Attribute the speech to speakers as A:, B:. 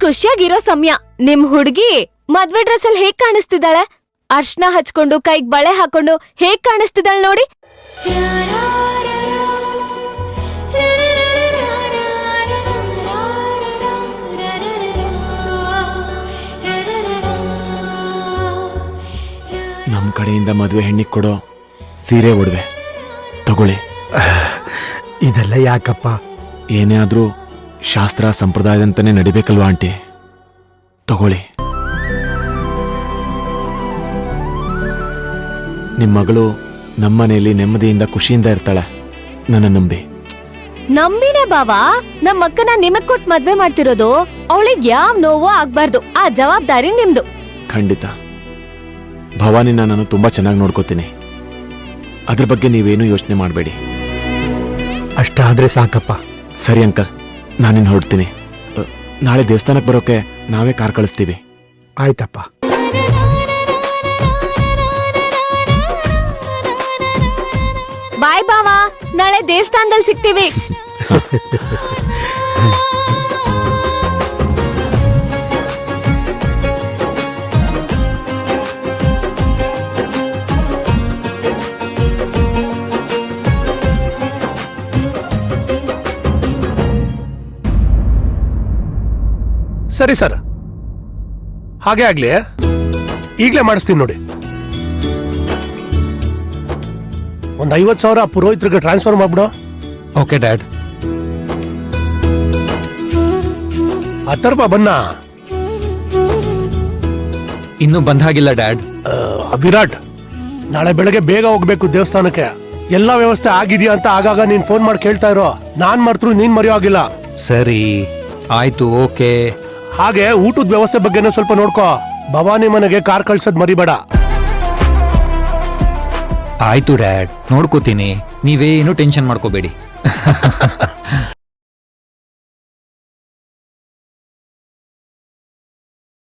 A: ಖುಷಿಯಾಗಿರೋ ಸಮಯ. ನಿಮ್ ಹುಡ್ಗಿ ಮದ್ವೆ ಡ್ರೆಸ್ ಅಲ್ಲಿ ಹೇಗ್ ಕಾಣಿಸ್ತಿದ್ದಾಳೆ? ಅರ್ಶನ ಹಚ್ಕೊಂಡು ಕೈಗ್ ಬಳೆ ಹಾಕೊಂಡು ಹೇಗ್ ಕಾಣಿಸ್ತಿದ್ದಾಳೆ ನೋಡಿ.
B: ನಮ್ ಕಡೆಯಿಂದ ಮದ್ವೆ ಹೆಣ್ಣಿಗೆ ಕೊಡೋ ಸೀರೆ ಒಡವೆ ತಗೊಳ್ಳಿ.
C: ಇದೆಲ್ಲ ಯಾಕಪ್ಪ?
B: ಏನೇ ಆದ್ರೂ ಶಾಸ್ತ್ರ ಸಂಪ್ರದಾಯದಂತಾನೆ ನಡಿಬೇಕಲ್ವಾ ಆಂಟಿ? ತಗೊಳ್ಳಿ. ನಿಮ್ ಮಗಳು ನಮ್ಮನೆಯಲ್ಲಿ ನೆಮ್ಮದಿಯಿಂದ ಖುಷಿಯಿಂದ ಇರ್ತಾಳೆ, ನನ್ನ ನಂಬಿ.
A: ನಂಬಿನೇ ಬಾವಾ, ನಮ್ ಅಕ್ಕನ ನಿಮಗ್ ಕೊಟ್ ಮದ್ವೆ ಮಾಡ್ತಿರೋದು. ಅವಳಿಗೆ ಯಾವ ನೋವೋ ಆಗ್ಬಾರ್ದು. ಆ ಜವಾಬ್ದಾರಿ ನಿಮ್ದು.
B: ಖಂಡಿತ. ಭವಾನಿನ ನಾನು ತುಂಬಾ ಚೆನ್ನಾಗಿ ನೋಡ್ಕೋತೀನಿ. ಅದ್ರ ಬಗ್ಗೆ ನೀವೇನು ಯೋಚನೆ ಮಾಡಬೇಡಿ.
C: ಅಷ್ಟಾದ್ರೆ ಸಾಕಪ್ಪ.
B: ಸರಿ ಅಂಕಲ್, ನಾನಿನ್ ಹೊರಡ್ತೀನಿ. ನಾಳೆ ದೇವಸ್ಥಾನಕ್ಕೆ ಬರೋಕೆ ನಾವೇ ಕಾರ್ ಕಳಿಸ್ತೀವಿ.
C: ಆಯ್ತಪ್ಪ.
A: ಬಾಯ್ ಬಾವಾ, ನಾಳೆ ದೇವಸ್ಥಾನದಲ್ಲಿ ಸಿಗ್ತೀವಿ.
D: ಸರಿ ಸರ್, ಹಾಗೆ ಆಗ್ಲಿ. ಈಗ್ಲೇ ಮಾಡಿಸ್ತೀನಿ ನೋಡಿ. ಒಂದ್ 50,000 ಪುರೋಹಿತರಿಗೆ ಟ್ರಾನ್ಸ್ಫರ್ ಮಾಡ್ಬಿಡು.
E: Okay dad.
D: 10 ರೂಪಾಯಿ ಬನ್ನ.
E: ಇನ್ನೂ ಬಂದಾಗಿಲ್ಲ ಡ್ಯಾಡ್.
D: ವಿರಾಟ್, ನಾಳೆ ಬೆಳಗ್ಗೆ ಬೇಗ ಹೋಗ್ಬೇಕು ದೇವಸ್ಥಾನಕ್ಕೆ. ಎಲ್ಲಾ ವ್ಯವಸ್ಥೆ ಆಗಿದ್ಯಾ ಅಂತ ಆಗಾಗ ನೀನ್ ಫೋನ್ ಮಾಡಿ ಕೇಳ್ತಾ ಇರೋ. ನಾನ್ ಮರ್ತರು ನೀನ್ ಮರೆಯೋ ಆಗಿಲ್ಲ.
E: ಸರಿ ಆಯ್ತು, ಓಕೆ.
D: ಹಾಗೆ ಊಟದ ವ್ಯವಸ್ಥೆ ಬಗ್ಗೆನೂ ಸ್ವಲ್ಪ ನೋಡ್ಕೋ. ಭವಾನಿ ಮನೆಗೆ ಕಾರ್ ಕಳ್ಸೋದ್ ಮರಿಬೇಡ.
E: ಆಯ್ತು ಡ್ಯಾಡ್, ನೋಡ್ಕೋತೀನಿ. ನೀವೇನು ಟೆನ್ಷನ್ ಮಾಡ್ಕೋಬೇಡಿ.